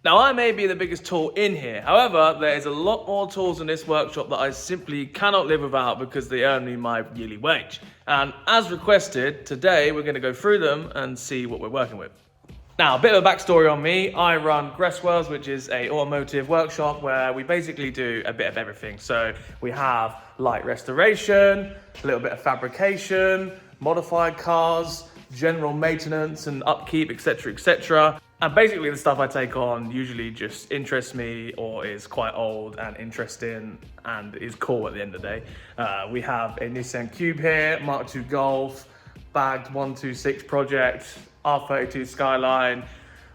Now, I may be the biggest tool in here. However, there is a lot more tools in this workshop that I simply cannot live without because they earn me my yearly wage. And as requested, today we're going to go through them and see what we're working with. Now, a bit of a backstory on me. I run Gresswells, which is a automotive workshop where we basically do a bit of everything. So we have light restoration, a little bit of fabrication, modified cars, general maintenance and upkeep, etc., etc. And basically the stuff I take on usually just interests me or is quite old and interesting and is cool at the end of the day. We have a Nissan Cube here, Mark II Golf, bagged 126 project, R32 Skyline.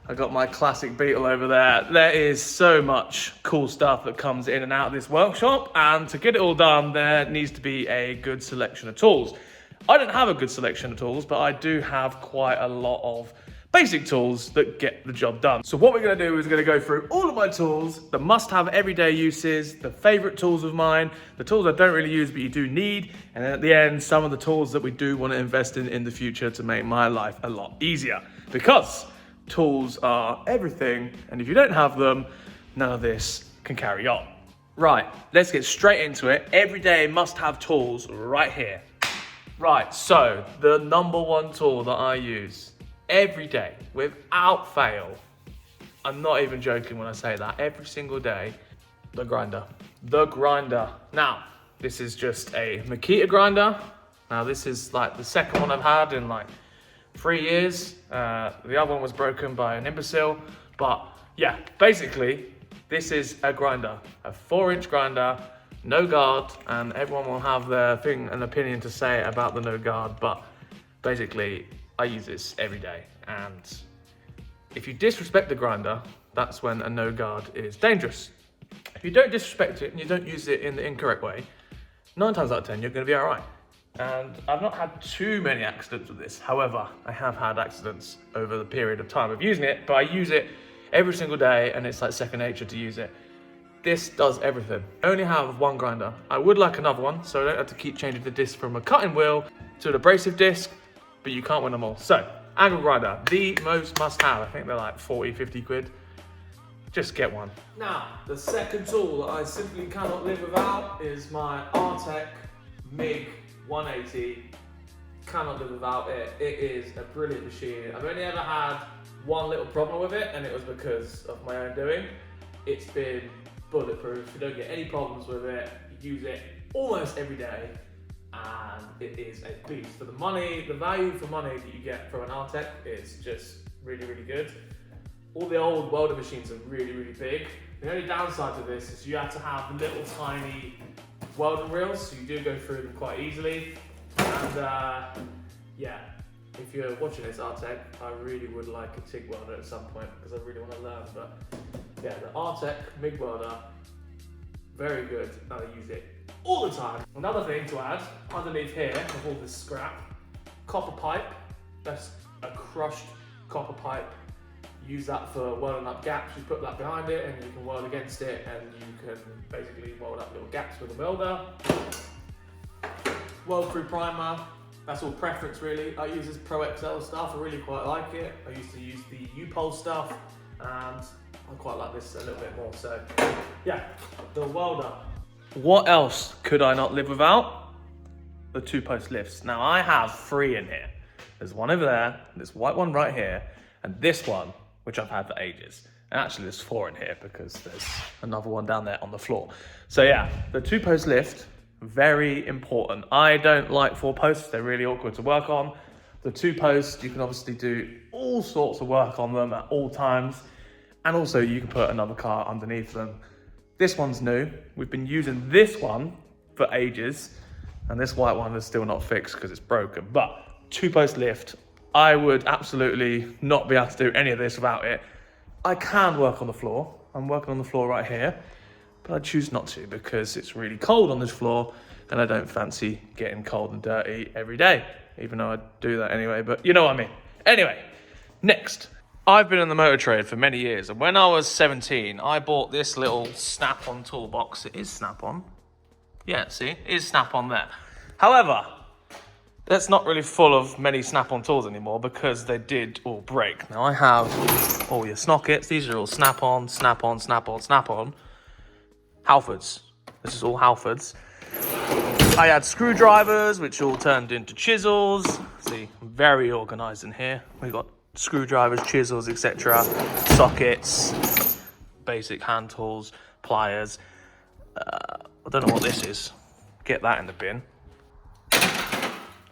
I got my classic Beetle over there. There is so much cool stuff that comes in and out of this workshop, and to get it all done, there needs to be a good selection of tools. I don't have a good selection of tools, but I do have quite a lot of basic tools that get the job done. So what we're gonna do is we're gonna go through all of my tools, the must-have everyday uses, the favorite tools of mine, the tools I don't really use but you do need, and then at the end, some of the tools that we do wanna invest in the future to make my life a lot easier. Because tools are everything, and if you don't have them, none of this can carry on. Right, let's get straight into it. Everyday must-have tools right here. Right, so the number one tool that I use every day, without fail, I'm not even joking when I say that, every single day, the grinder. The grinder. Now, this is just a Makita grinder. Now, this is like the second one I've had in like 3 years. The other one was broken by an imbecile. But yeah, basically, this is a grinder, a 4-inch grinder, no guard, and everyone will have their thing and opinion to say about the no guard, but basically, I use this every day, and if you disrespect the grinder, that's when a no guard is dangerous. If you don't disrespect it and you don't use it in the incorrect way, 9 times out of 10, you're gonna be all right. And I've not had too many accidents with this. However, I have had accidents over the period of time of using it, but I use it every single day and it's like second nature to use it. This does everything. I only have one grinder. I would like another one, so I don't have to keep changing the disc from a cutting wheel to an abrasive disc, but you can't win them all. So, angle grinder, the most must have. I think they're like 40, 50 quid. Just get one. Now, the second tool that I simply cannot live without is my Artec MIG 180. Cannot live without it. It is a brilliant machine. I've only ever had one little problem with it, and it was because of my own doing. It's been bulletproof. You don't get any problems with it. You use it almost every day. And it is a beast. For the money, the value for money that you get from an Artec is just really, really good. All the old welding machines are really, really big. The only downside to this is you have to have little tiny welding reels, so you do go through them quite easily. And yeah, if you're watching this Artec, I really would like a TIG welder at some point because I really want to learn. But yeah, the Artec MIG welder, very good. I use it all the time. Another thing to add, underneath here of all this scrap, copper pipe. That's a crushed copper pipe. Use that for welding up gaps. You put that behind it and you can weld against it, and you can basically weld up little gaps with a welder. Weld through primer. That's all preference really. I use this Pro XL stuff. I really quite like it. I used to use the U-Pole stuff, and I quite like this a little bit more. So yeah, the welder. What else could I not live without? The 2-post lifts. Now I have 3 in here. There's one over there, this white one right here, and this one, which I've had for ages. And actually there's 4 in here because there's another one down there on the floor. So yeah, the 2-post lift, very important. I don't like 4 posts, they're really awkward to work on. The 2-post, you can obviously do all sorts of work on them at all times. And also you can put another car underneath them. This one's new. We've been using this one for ages, and this white one is still not fixed because it's broken. But 2-post lift, I would absolutely not be able to do any of this without it. I can work on the floor. I'm working on the floor right here, but I choose not to because it's really cold on this floor, and I don't fancy getting cold and dirty every day, even though I do that anyway, but you know what I mean. Anyway, next. I've been in the motor trade for many years, and when I was 17, I bought this little snap-on toolbox. It is snap-on. Yeah, see, it is snap-on there. However, That's not really full of many snap-on tools anymore because they did all break. Now I have all your snockets. These are all snap-on, snap-on, snap-on, snap-on. Halfords. This is all Halfords. I had screwdrivers, which all turned into chisels. See, very organised in here. We got screwdrivers, chisels, etc. Sockets, basic hand tools, pliers. I don't know what this is. Get that in the bin.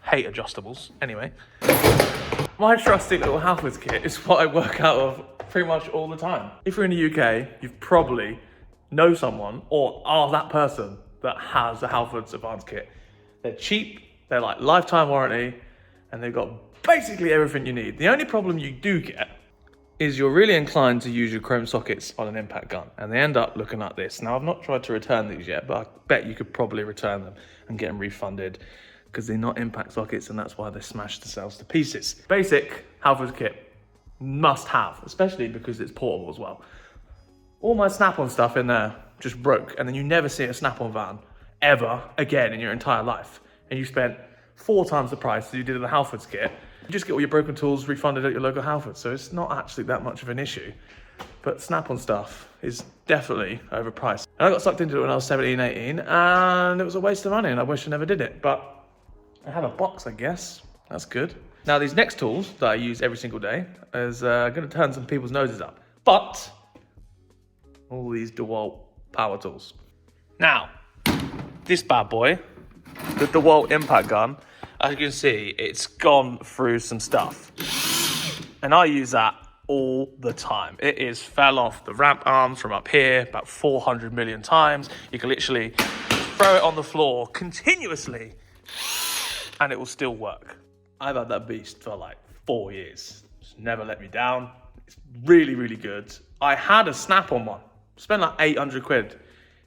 Hate adjustables. Anyway, my trusty little Halfords kit is what I work out of pretty much all the time. If you're in the UK, you've probably know someone or are that person that has a Halfords Advanced kit. They're cheap, they're like lifetime warranty, and they've got basically everything you need. The only problem you do get is you're really inclined to use your chrome sockets on an impact gun, and they end up looking like this. Now, I've not tried to return these yet, but I bet you could probably return them and get them refunded because they're not impact sockets, and that's why they smash themselves to pieces. Basic Halfords kit, must have, especially because it's portable as well. All my snap-on stuff in there just broke, and then you never see a snap-on van ever again in your entire life. And you spent 4 times the price that you did in the Halfords kit. You just get all your broken tools refunded at your local Halfords, so it's not actually that much of an issue. But snap-on stuff is definitely overpriced. And I got sucked into it when I was 17, 18, and it was a waste of money, and I wish I never did it. But I have a box, I guess. That's good. Now, these next tools that I use every single day is going to turn some people's noses up. But all these DeWalt power tools. Now, this bad boy, the DeWalt impact gun, as you can see, it's gone through some stuff. And I use that all the time. It is fell off the ramp arms from up here about 400 million times. You can literally throw it on the floor continuously and it will still work. I've had that beast for like 4 years. It's never let me down. It's really, really good. I had a snap-on one. Spent like 800 quid.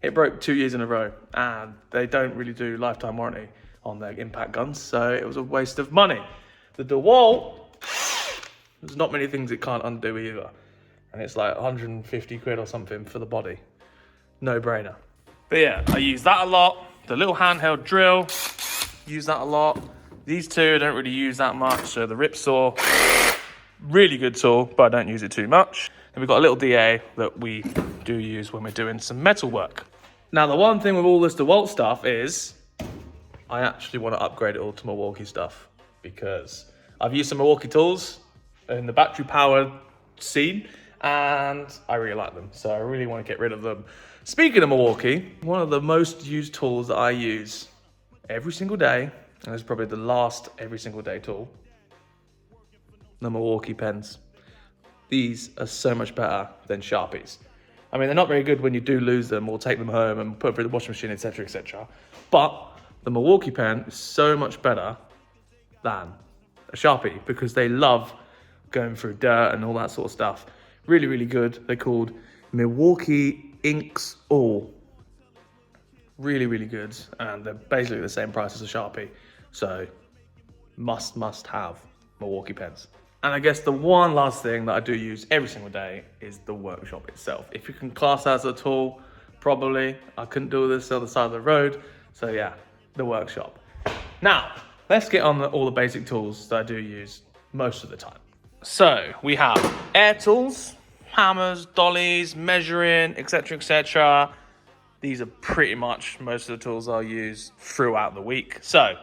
It broke 2 years in a row, and they don't really do lifetime warranty on their impact guns, so it was a waste of money. The DeWalt, there's not many things it can't undo either, and it's like 150 quid or something for the body. No brainer. But yeah, I use that a lot. The little handheld drill, use that a lot. These two I don't really use that much, so the rip saw, really good tool, but I don't use it too much. And we've got a little DA that we do use when we're doing some metal work. Now, the one thing with all this DeWalt stuff is I actually want to upgrade it all to Milwaukee stuff because I've used some Milwaukee tools in the battery powered scene and I really like them. So I really want to get rid of them. Speaking of Milwaukee, one of the most used tools that I use every single day, and it's probably the last every single day tool, the Milwaukee pens. These are so much better than Sharpies. I mean, they're not very good when you do lose them or take them home and put them through the washing machine, etc., etc. But the Milwaukee pen is so much better than a Sharpie because they love going through dirt and all that sort of stuff. Really, really good. They're called Milwaukee Inks All. Really, really good. And they're basically the same price as a Sharpie. So must have Milwaukee pens. And I guess the one last thing that I do use every single day is the workshop itself. If you can class that as a tool, probably. I couldn't do this on the side of the road. So yeah, the workshop. Now, let's get on all the basic tools that I do use most of the time. So we have air tools, hammers, dollies, measuring, etc., etc. These are pretty much most of the tools I'll use throughout the week. So,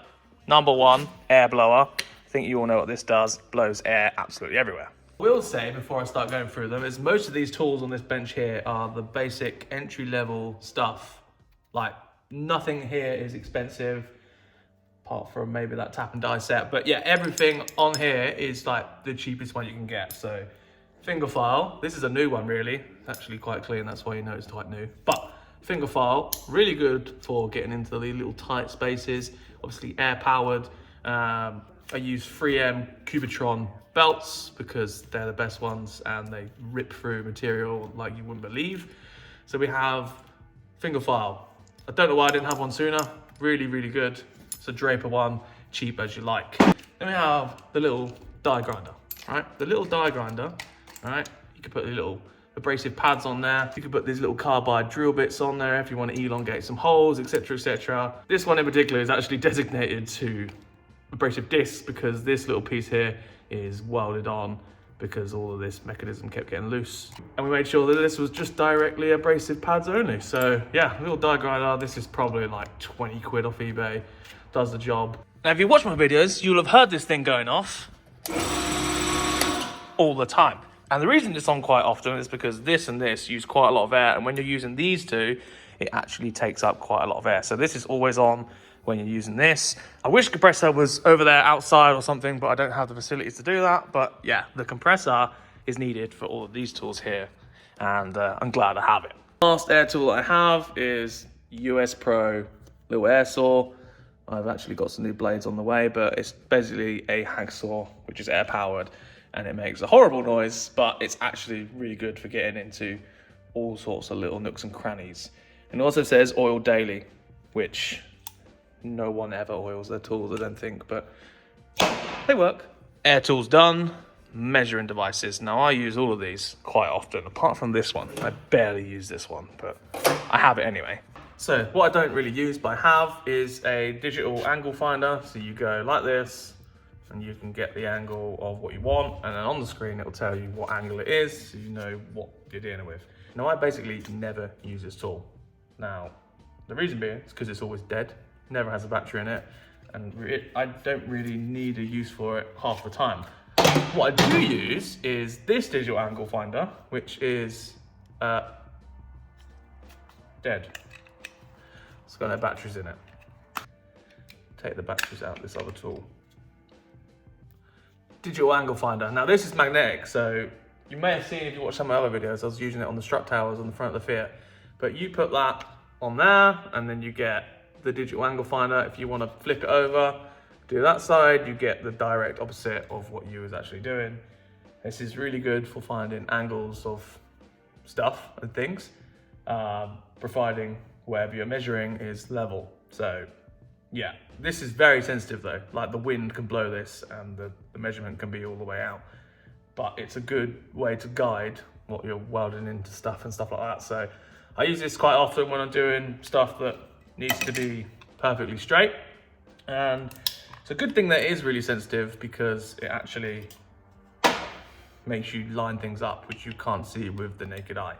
number one, air blower. I think you all know what this does, blows air absolutely everywhere. I will say, before I start going through them, is most of these tools on this bench here are the basic entry-level stuff. Like, nothing here is expensive, apart from maybe that tap and die set. But yeah, everything on here is like the cheapest one you can get. So, finger file, this is a new one really. It's actually quite clean, that's why you know it's quite new. But finger file, really good for getting into the little tight spaces. Obviously air-powered. I use 3M Cubitron belts because they're the best ones and they rip through material like you wouldn't believe. So we have finger file. I don't know why I didn't have one sooner. Really, really good. It's a Draper one, cheap as you like. Then we have the little die grinder, right? The little die grinder, right? You can put the little abrasive pads on there. You can put these little carbide drill bits on there if you want to elongate some holes, etc., etc. This one in particular is actually designated to abrasive discs because this little piece here is welded on because all of this mechanism kept getting loose. And we made sure that this was just directly abrasive pads only. So yeah, little die grinder. This is probably like 20 quid off eBay. Does the job. Now, if you watch my videos, you'll have heard this thing going off all the time. And the reason it's on quite often is because this and this use quite a lot of air. And when you're using these two, it actually takes up quite a lot of air. So this is always on when you're using this. I wish the compressor was over there outside or something, but I don't have the facilities to do that. But yeah, the compressor is needed for all of these tools here. And I'm glad I have it. Last air tool I have is US Pro little air saw. I've actually got some new blades on the way, but it's basically a hacksaw, which is air powered, and it makes a horrible noise, but it's actually really good for getting into all sorts of little nooks and crannies. And it also says oil daily, which no one ever oils their tools, I don't think, but they work. Air tools done, measuring devices. Now I use all of these quite often, apart from this one. I barely use this one, but I have it anyway. So what I don't really use but I have is a digital angle finder. So you go like this and you can get the angle of what you want, and then on the screen it will tell you what angle it is so you know what you're dealing with. Now I basically never use this tool. Now the reason being is because it's always dead, never has a battery in it, and I don't really need a use for it half the time. What I do use is this digital angle finder, which is dead. It's got no batteries in it. Take the batteries out of this other tool. Digital angle finder. Now this is magnetic, so you may have seen if you watch some of my other videos, I was using it on the strut towers on the front of the Fiat. But you put that on there, and then you get the digital angle finder. If you want to flip it over, do that side, you get the direct opposite of what you was actually doing. This is really good for finding angles of stuff and things, providing wherever you're measuring is level. So yeah, this is very sensitive though. Like the wind can blow this and the measurement can be all the way out. But it's a good way to guide what you're welding into stuff and stuff like that. So I use this quite often when I'm doing stuff that needs to be perfectly straight. And it's a good thing that it is really sensitive because it actually makes you line things up, which you can't see with the naked eye.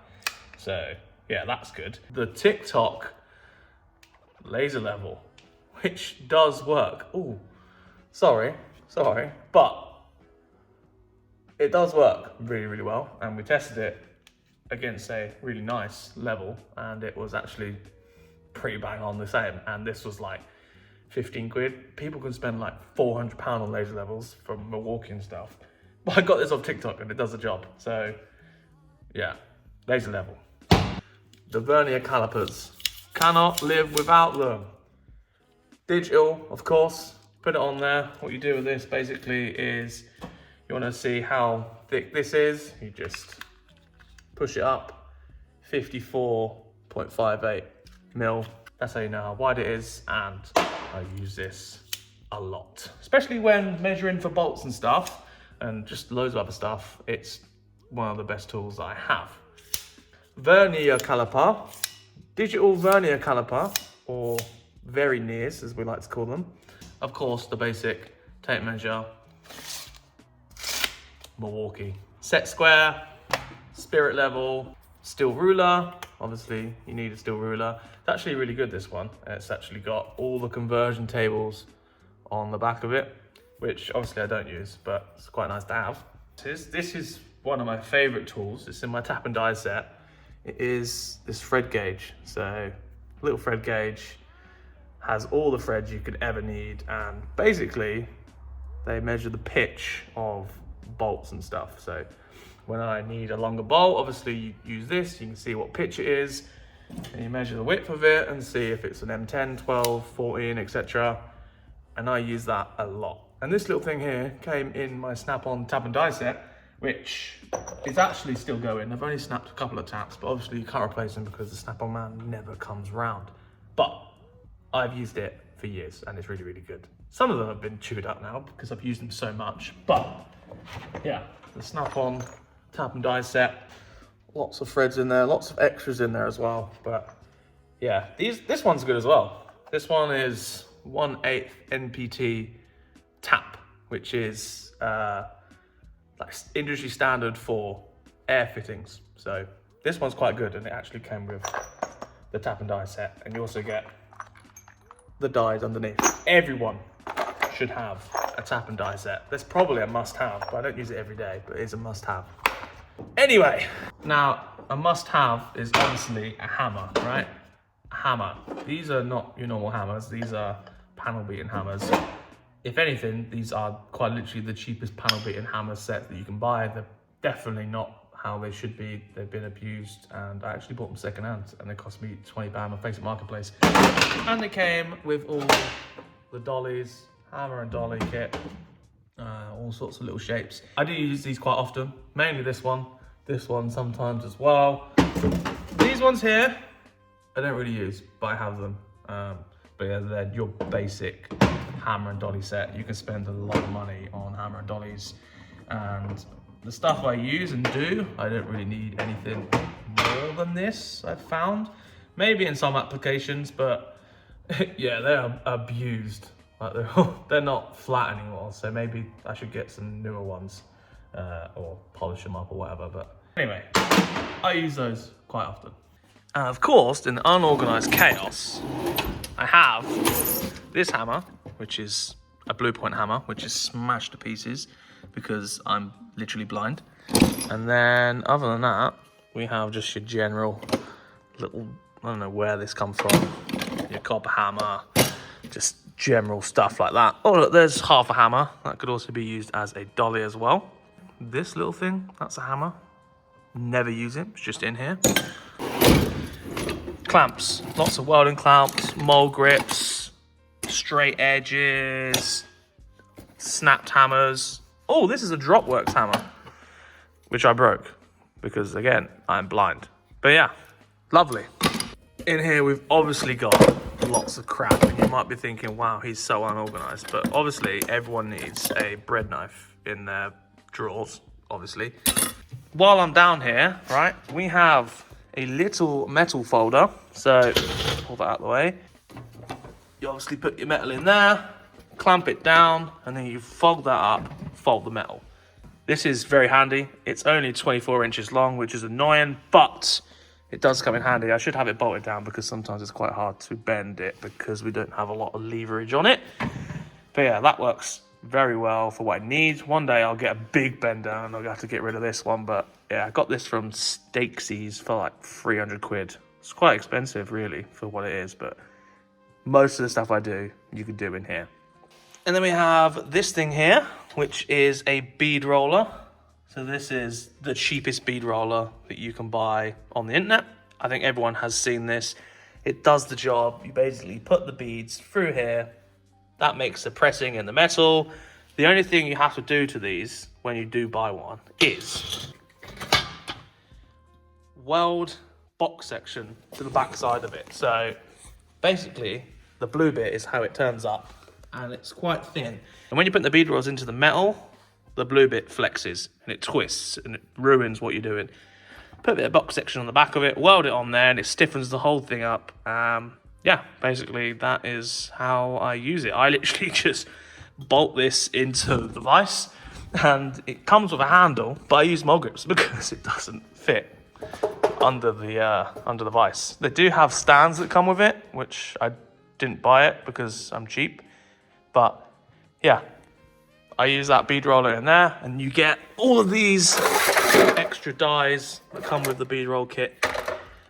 So yeah, that's good. The TikTok laser level, which does work. Oh, sorry, but it does work really, really well. And we tested it against a really nice level and it was actually pretty bang on the same. And this was like 15 quid. People can spend like £400 on laser levels from Milwaukee and stuff. But I got this off TikTok and it does the job. So yeah, laser level. The vernier calipers, cannot live without them. Digital, of course, put it on there. What you do with this basically is you want to see how thick this is. You just push it up, 54.58 mil. That's how you know how wide it is, and I use this a lot, especially when measuring for bolts and stuff and just loads of other stuff. It's one of the best tools that I have. Vernier caliper, digital vernier caliper, or verniers as we like to call them. Of course, the basic tape measure, Milwaukee. Set square, spirit level, steel ruler. Obviously, you need a steel ruler. It's actually really good, this one. It's actually got all the conversion tables on the back of it, which obviously I don't use, but it's quite nice to have. This is one of my favorite tools. It's in my tap and die set. It is this thread gauge. So little thread gauge, has all the threads you could ever need, and basically they measure the pitch of bolts and stuff. So when I need a longer bolt, obviously you use this, you can see what pitch it is, and you measure the width of it and see if it's an M10, 12, 14, etc. And I use that a lot. And this little thing here came in my snap-on tap and die set, which is actually still going. I've only snapped a couple of taps, but obviously you can't replace them because the snap-on man never comes round. But I've used it for years and it's really, really good. Some of them have been chewed up now because I've used them so much, but yeah, the snap-on tap and die set, lots of threads in there, lots of extras in there as well. But yeah, this one's good as well. This one is 1/8 NPT which is like industry standard for air fittings. So this one's quite good, and it actually came with the tap and die set, and you also get the dies underneath. Everyone should have a tap and die set. That's probably a must-have, but I don't use it every day, but it's a must-have. Anyway, now a must-have is obviously a hammer, right? A hammer. These are not your normal hammers. These are panel beating hammers. If anything, these are quite literally the cheapest panel beating hammer sets that you can buy. They're definitely not how they should be. They've been abused, and I actually bought them secondhand, and they cost me £20 on Facebook Marketplace. And they came with all the dollies, hammer and dolly kit, all sorts of little shapes. I do use these quite often, mainly this one sometimes as well. These ones here, I don't really use, but I have them. But yeah, they're your basic hammer and dolly set. You can spend a lot of money on hammer and dollies, and the stuff I use and do, I don't really need anything more than this, I've found. Maybe in some applications, but yeah, they're abused. Like they're not flat anymore, so maybe I should get some newer ones or polish them up or whatever. But anyway, I use those quite often. And of course, in the unorganized chaos, I have this hammer, which is a Blue Point hammer, which is smashed to pieces because I'm literally blind. And then other than that, we have just your general little, I don't know where this comes from, your copper hammer, just general stuff like that. Oh look, there's half a hammer. That could also be used as a dolly as well. This little thing, that's a hammer. Never use it, it's just in here. Clamps, lots of welding clamps, mole grips, straight edges, snapped hammers. Oh, this is a Dropworks hammer, which I broke because again, I'm blind. But yeah, lovely. In here, we've obviously got lots of crap, and you might be thinking, wow, he's so unorganized. But obviously, everyone needs a bread knife in their drawers, obviously. While I'm down here, right, we have a little metal folder. So, pull that out of the way. You obviously put your metal in there, clamp it down, and then you fold that up, fold the metal. This is very handy. It's only 24 inches long, which is annoying, but it does come in handy. I should have it bolted down because sometimes it's quite hard to bend it because we don't have a lot of leverage on it. But yeah, that works very well for what I need. One day I'll get a big bend down and I'll have to get rid of this one. But yeah, I got this from Steaksies for like 300 quid. It's quite expensive really for what it is, but most of the stuff I do, you can do in here. And then we have this thing here, which is a bead roller. So this is the cheapest bead roller that you can buy on the internet. I think everyone has seen this. It does the job. You basically put the beads through here. That makes the pressing in the metal. The only thing you have to do to these when you do buy one is weld box section to the back side of it. So basically the blue bit is how it turns up, and it's quite thin. And when you put the bead rollers into the metal, the blue bit flexes and it twists and it ruins what you're doing. Put a bit of box section on the back of it, weld it on there, and it stiffens the whole thing up. Yeah, basically that is how I use it. I literally just bolt this into the vise, and it comes with a handle, but I use mole grips because it doesn't fit under the vise. They do have stands that come with it, which I didn't buy it because I'm cheap. But yeah, I use that bead roller in there, and you get all of these extra dies that come with the bead roll kit.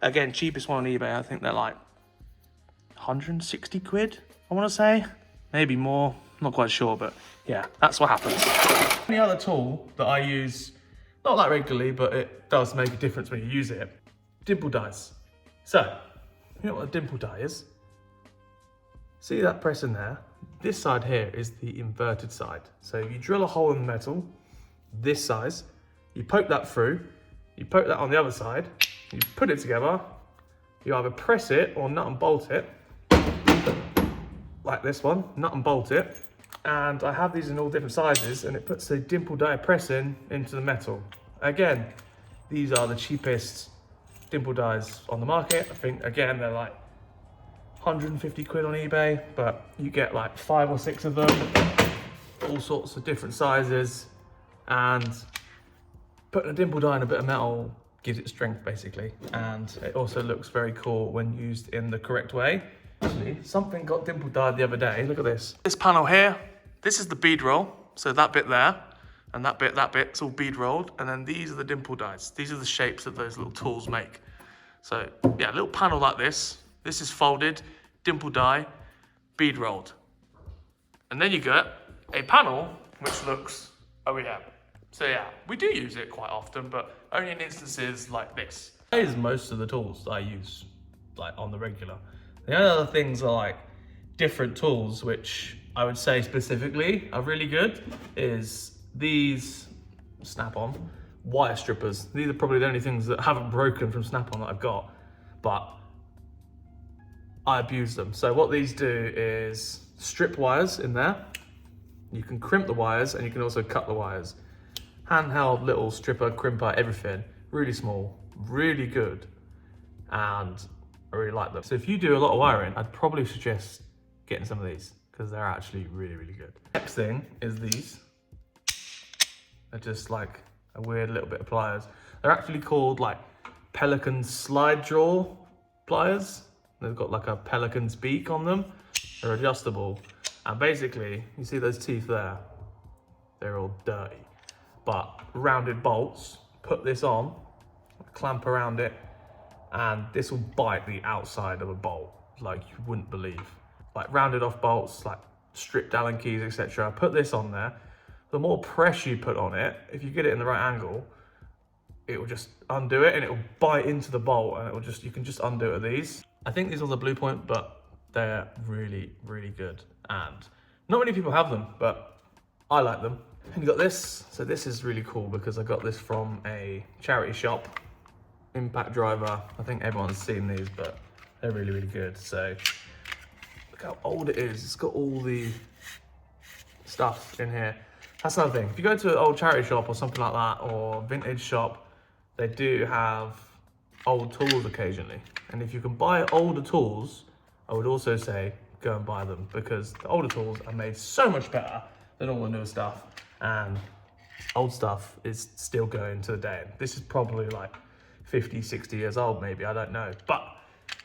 Again, cheapest one on eBay, I think they're like 160 quid, I want to say. Maybe more, not quite sure, but yeah, that's what happens. The other tool that I use, not that regularly, but it does make a difference when you use it, dimple dies. So, you know what a dimple die is? See that press in there? This side here is the inverted side. So you drill a hole in the metal, this size, you poke that through, you poke that on the other side, you put it together, you either press it or nut and bolt it, like this one, nut and bolt it. And I have these in all different sizes, and it puts a dimple die pressing into the metal. Again, these are the cheapest dimple dies on the market. I think, again, they're like 150 quid on eBay, but you get like 5 or 6 of them, all sorts of different sizes, and putting a dimple die in a bit of metal gives it strength basically, and it also looks very cool when used in the correct way. Actually, something got dimple dyed the other day. Look at this. This panel here, this is the bead roll. So that bit there, and that bit, it's all bead rolled. And then these are the dimple dies. These are the shapes that those little tools make. So yeah, a little panel like this. This is folded, dimple die, bead rolled. And then you get a panel which looks OEM. So yeah, we do use it quite often, but only in instances like this. That is most of the tools that I use like on the regular. The only other things are like different tools, which I would say specifically are really good, is these Snap-on wire strippers. These are probably the only things that haven't broken from Snap-on that I've got, but I abuse them. So what these do is strip wires in there. You can crimp the wires and you can also cut the wires. Handheld little stripper, crimper, everything. Really small, really good, and I really like them. So if you do a lot of wiring, I'd probably suggest getting some of these, because they're actually really, really good. Next thing is these. They're just like a weird little bit of pliers. They're actually called like Pelican slide draw pliers. They've got like a pelican's beak on them. They're adjustable. And basically, you see those teeth there? They're all dirty. But rounded bolts, put this on, clamp around it, and this will bite the outside of a bolt like you wouldn't believe. Like rounded off bolts, like stripped Allen keys, etc. Put this on there. The more pressure you put on it, if you get it in the right angle, it will just undo it and it will bite into the bolt, and it will just, you can just undo it with these. I think these are the Blue Point, but they're really, really good. And not many people have them, but I like them. And you got this. So this is really cool because I got this from a charity shop. Impact driver. I think everyone's seen these, but they're really, really good. So look how old it is. It's got all the stuff in here. That's another thing. If you go to an old charity shop or something like that, or vintage shop, they do have old tools occasionally. And if you can buy older tools, I would also say go and buy them, because the older tools are made so much better than all the newer stuff. And old stuff is still going to the day. This is probably like 50, 60 years old maybe, I don't know. But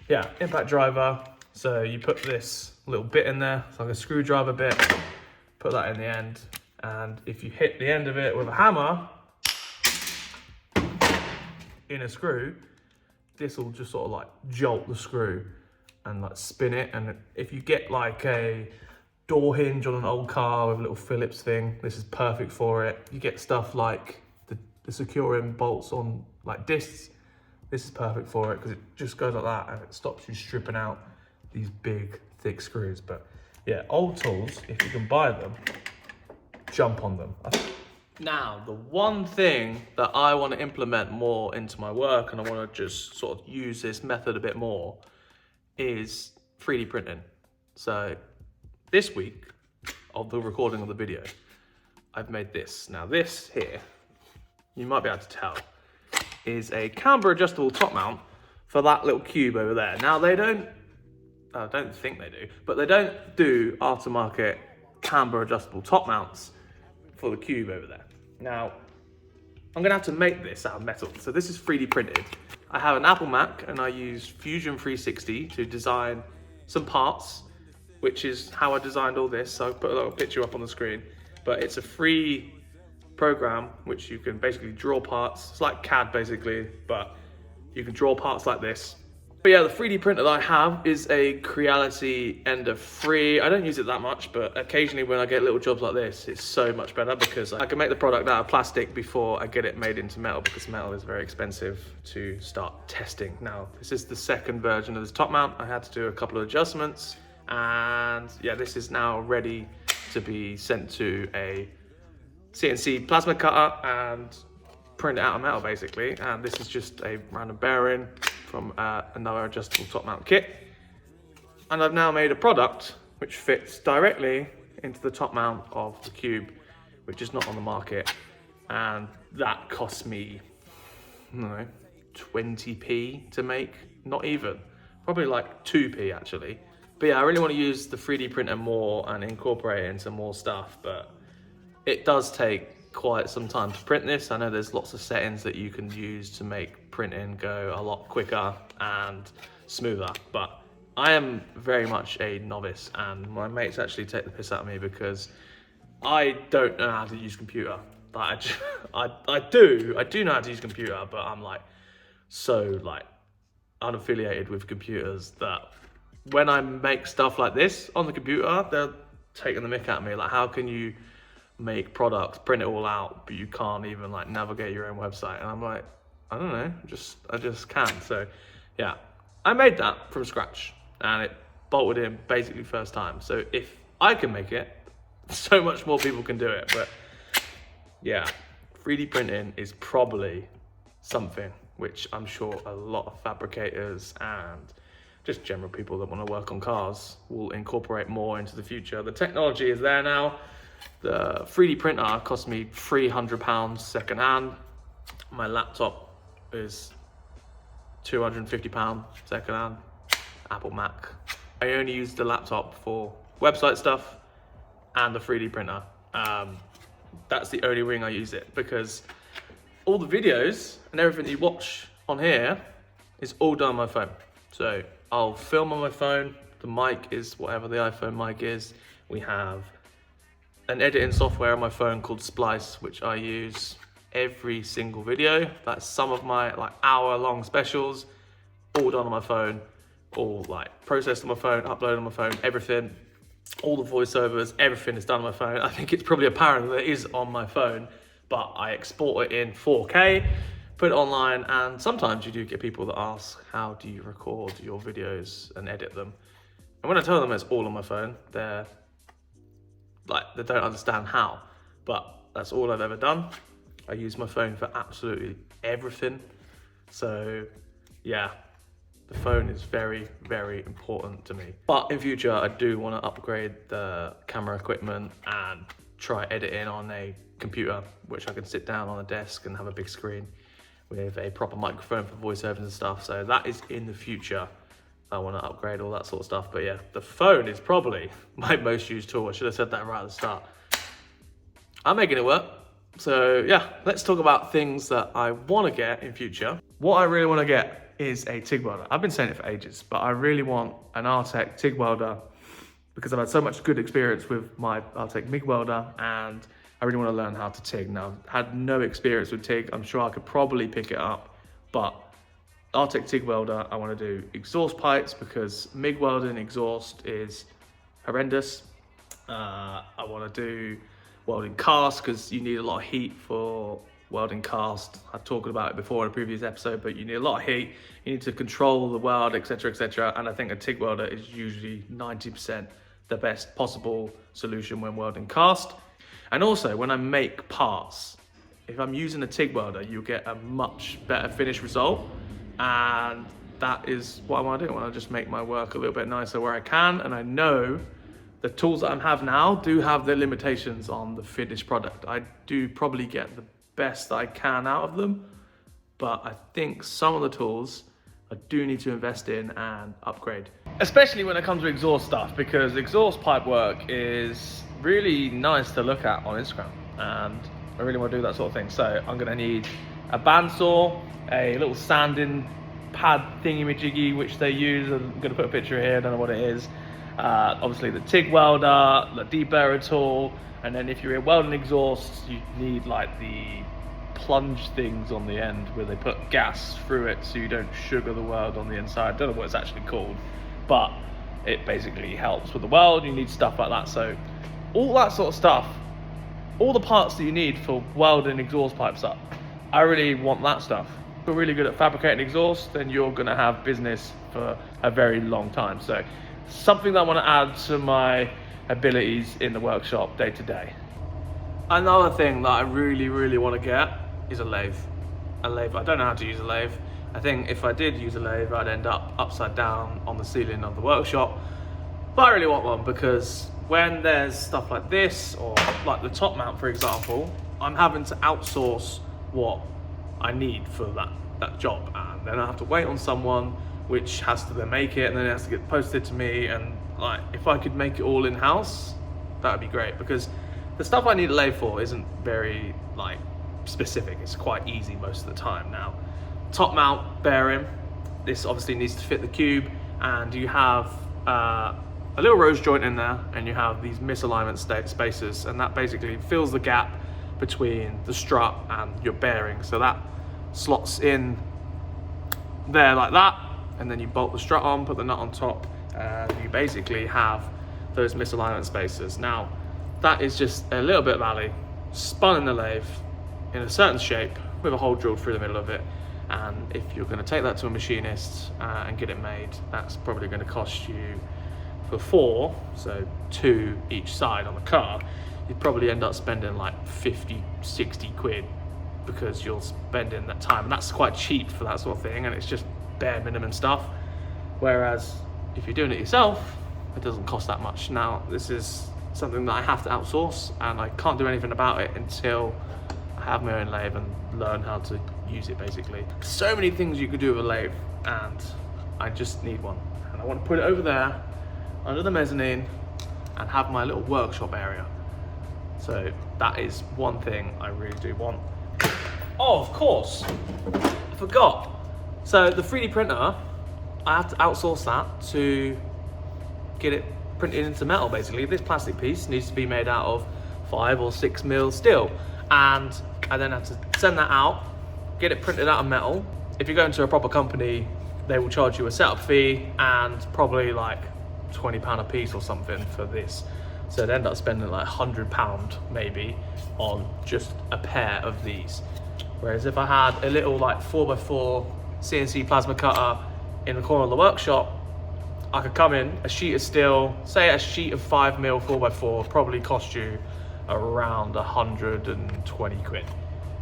yeah, impact driver. So you put this little bit in there, it's like a screwdriver bit, put that in the end. And if you hit the end of it with a hammer in a screw, this will just sort of like jolt the screw and like spin it. And if you get like a door hinge on an old car with a little Phillips thing, this is perfect for it. You get stuff like the securing bolts on like discs, this is perfect for it, because it just goes like that and it stops you stripping out these big thick screws. But yeah, old tools, if you can buy them, jump on them. Now, the one thing that I want to implement more into my work, and I want to just sort of use this method a bit more, is 3D printing. So this week of the recording of the video, I've made this. Now this here, you might be able to tell, is a camber adjustable top mount for that little cube over there. Now they don't, I don't think they do, but they don't do aftermarket camber adjustable top mounts for the cube over there. Now, I'm gonna have to make this out of metal. So this is 3D printed. I have an Apple Mac and I use Fusion 360 to design some parts, which is how I designed all this. So I've put a little picture up on the screen, but it's a free program which you can basically draw parts. It's like CAD basically, but you can draw parts like this. But yeah, the 3D printer that I have is a Creality Ender 3. I don't use it that much, but occasionally when I get little jobs like this, it's so much better because I can make the product out of plastic before I get it made into metal, because metal is very expensive to start testing. Now, this is the second version of this top mount. I had to do a couple of adjustments, and yeah, this is now ready to be sent to a CNC plasma cutter and print it out of metal basically. And this is just a random bearing from another adjustable top mount kit. And I've now made a product which fits directly into the top mount of the cube, which is not on the market. And that cost me, I don't know, 20p to make, not even, probably like 2p actually. But yeah, I really want to use the 3D printer more and incorporate it into more stuff, but it does take quite some time to print this. I know there's lots of settings that you can use to make printing go a lot quicker and smoother, but I am very much a novice, and my mates actually take the piss out of me because I don't know how to use computer. Like, I do know how to use computer, but I'm like so like unaffiliated with computers that when I make stuff like this on the computer, they're taking the mick at me. Like, how can you make products, print it all out, but you can't even like navigate your own website? And I'm like, I don't know, I just can't. So yeah, I made that from scratch and it bolted in basically first time. So if I can make it, so much more people can do it. But yeah, 3D printing is probably something which I'm sure a lot of fabricators and just general people that want to work on cars will incorporate more into the future. The technology is there now. The 3D printer cost me £300 second hand. My laptop is £250 second hand, Apple Mac. I only use the laptop for website stuff and the 3D printer. That's the only ring I use it, because all the videos and everything you watch on here is all done on my phone. So I'll film on my phone. The mic is whatever the iPhone mic is. We have an editing software on my phone called Splice, which I use every single video. That's some of my like hour-long specials, all done on my phone, all like processed on my phone, uploaded on my phone, everything. All the voiceovers, everything is done on my phone. I think it's probably apparent that it is on my phone, but I export it in 4K, put it online, and sometimes you do get people that ask, how do you record your videos and edit them? And when I tell them it's all on my phone, they're like, they don't understand how, but that's all I've ever done. I use my phone for absolutely everything. So yeah, the phone is very, very important to me. But in future, I do want to upgrade the camera equipment and try editing on a computer, which I can sit down on a desk and have a big screen with a proper microphone for voiceovers and stuff. So that is in the future. I want to upgrade all that sort of stuff. But yeah, the phone is probably my most used tool. I should have said that right at the start. I'm making it work. So yeah, let's talk about things that I want to get in future. What I really want to get is a TIG welder. I've been saying it for ages, but I really want an Artec TIG welder because I've had so much good experience with my Artec MIG welder, and I really want to learn how to TIG. Now, I've had no experience with TIG. I'm sure I could probably pick it up, but Artec TIG welder, I want to do exhaust pipes because MIG welding exhaust is horrendous. I want to do welding cast because you need a lot of heat for welding cast. I've talked about it before in a previous episode, but you need a lot of heat. You need to control the weld, etc., etc. And I think a TIG welder is usually 90% the best possible solution when welding cast. And also, when I make parts, if I'm using a TIG welder, you'll get a much better finished result. And that is what I want to do. I want to just make my work a little bit nicer where I can. And I know the tools that I have now do have their limitations on the finished product. I do probably get the best that I can out of them, but I think some of the tools I do need to invest in and upgrade. Especially when it comes to exhaust stuff, because exhaust pipe work is really nice to look at on Instagram, and I really want to do that sort of thing. So I'm gonna need a bandsaw, a little sanding pad thingy-majiggy which they use. I'm gonna put a picture here, I don't know what it is. Obviously the TIG welder, the deburrer tool, and then if you're in welding exhausts, you need like the plunge things on the end where they put gas through it so you don't sugar the weld on the inside. I don't know what it's actually called, but it basically helps with the weld. You need stuff like that. So all that sort of stuff, all the parts that you need for welding exhaust pipes up, I really want that stuff. If you're really good at fabricating exhaust, then you're gonna have business for a very long time. So something that I want to add to my abilities in the workshop day to day. Another thing that I really, really want to get is a lathe. A lathe. I don't know how to use a lathe. I think if I did use a lathe, I'd end up upside down on the ceiling of the workshop. But I really want one because when there's stuff like this, or like the top mount, for example, I'm having to outsource what I need for that job. And then I have to wait on someone which has to then make it, and then it has to get posted to me. And like, if I could make it all in-house, that would be great, because The stuff I need a lathe for isn't very like specific. It's quite easy most of the time. Now, top mount bearing, this obviously needs to fit the cube, and you have a little rose joint in there, and you have these misalignment spacers, and that basically fills the gap between the strut and your bearing. So that slots in there like that, and then you bolt the strut on, put the nut on top, and you basically have those misalignment spacers. Now, that is just a little bit of alley, spun in the lathe in a certain shape with a hole drilled through the middle of it. And if you're going to take that to a machinist and get it made, that's probably going to cost you, for 4, so 2 each side on the car, you'd probably end up spending like 50, 60 quid, because you're spending that time, and that's quite cheap for that sort of thing, and it's just bare minimum stuff. Whereas if you're doing it yourself, it doesn't cost that much. Now, this is something that I have to outsource, and I can't do anything about it until I have my own lathe and learn how to use it, basically. So many things you could do with a lathe, and I just need one. And I want to put it over there under the mezzanine and have my little workshop area. So that is one thing I really do want. Oh, of course, I forgot. So the 3D printer, I have to outsource that to get it printed into metal, basically. This plastic piece needs to be made out of 5 or 6 mil steel, and I then have to send that out, get it printed out of metal. If you go into a proper company, they will charge you a setup fee and probably like £20 a piece or something for this. So they'd end up spending like £100 maybe on just a pair of these. Whereas if I had a little like 4x4 CNC plasma cutter in the corner of the workshop, I could come in, a sheet of steel, say a sheet of 5 mil 4x4 would probably cost you around 120 quid.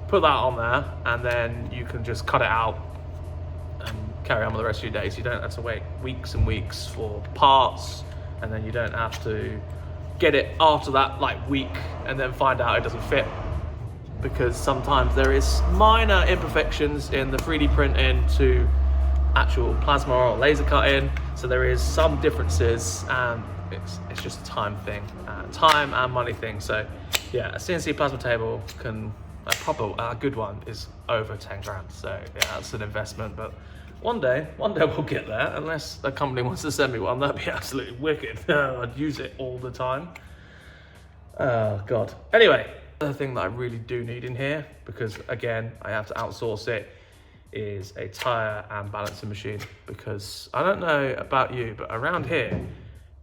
Put that on there, and then you can just cut it out and carry on with the rest of your day. So you don't have to wait weeks and weeks for parts, and then you don't have to get it after that like week and then find out it doesn't fit, because sometimes there is minor imperfections in the 3D printing to actual plasma or laser cutting, so there is some differences, and it's just a time thing, time and money thing. So yeah, a CNC plasma table can, a good one is over 10 grand. So yeah, that's an investment, but one day we'll get there. Unless a company wants to send me one, that'd be absolutely wicked. I'd use it all the time. Oh God. Anyway, the thing that I really do need in here, because again, I have to outsource it, is a tire and balancing machine. Because I don't know about you, but around here,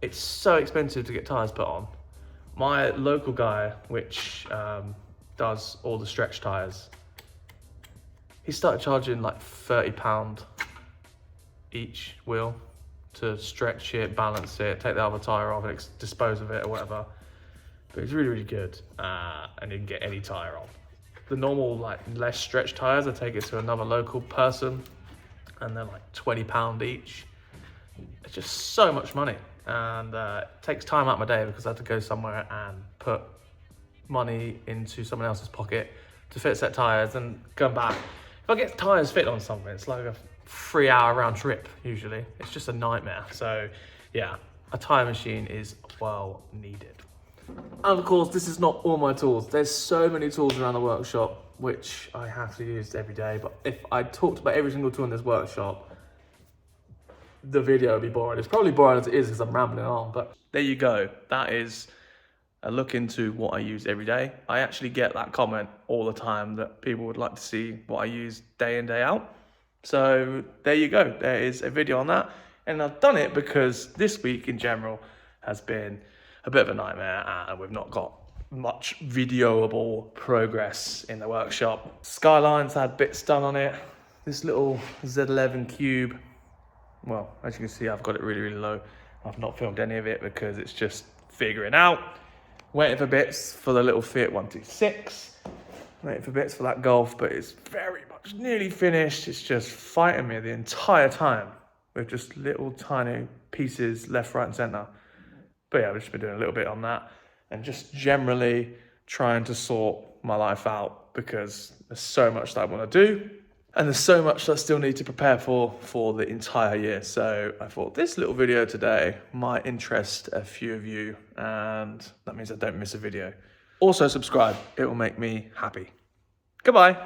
it's so expensive to get tires put on. My local guy, which does all the stretch tires, he started charging like £30 each wheel to stretch it, balance it, take the other tire off and dispose of it or whatever. But it's really, really good, and you can get any tire on. The normal, like, less stretch tires, I take it to another local person, and they're like £20 each. It's just so much money, and it takes time out of my day, because I have to go somewhere and put money into someone else's pocket to fit a set of tires and come back. If I get tires fit on something, it's like a 3-hour round trip usually. It's just a nightmare. So yeah, a tire machine is well needed. And of course, this is not all my tools. There's so many tools around the workshop which I have to use every day. But if I talked about every single tool in this workshop, the video would be boring. It's probably boring as it is because I'm rambling on, but there you go. That is a look into what I use every day. I actually get that comment all the time that people would like to see what I use day in, day out. So there you go. There is a video on that. And I've done it because this week in general has been a bit of a nightmare, and we've not got much videoable progress in the workshop. Skyline's had bits done on it. This little Z11 cube, well, as you can see, I've got it really, really low. I've not filmed any of it because it's just figuring out. Waiting for bits for the little Fiat 126. Waiting for bits for that Golf, but it's very much nearly finished. It's just fighting me the entire time with just little tiny pieces left, right and centre. But yeah, I've just been doing a little bit on that and just generally trying to sort my life out, because there's so much that I want to do and there's so much that I still need to prepare for the entire year. So I thought this little video today might interest a few of you, and that means I don't miss a video. Also subscribe, it will make me happy. Goodbye.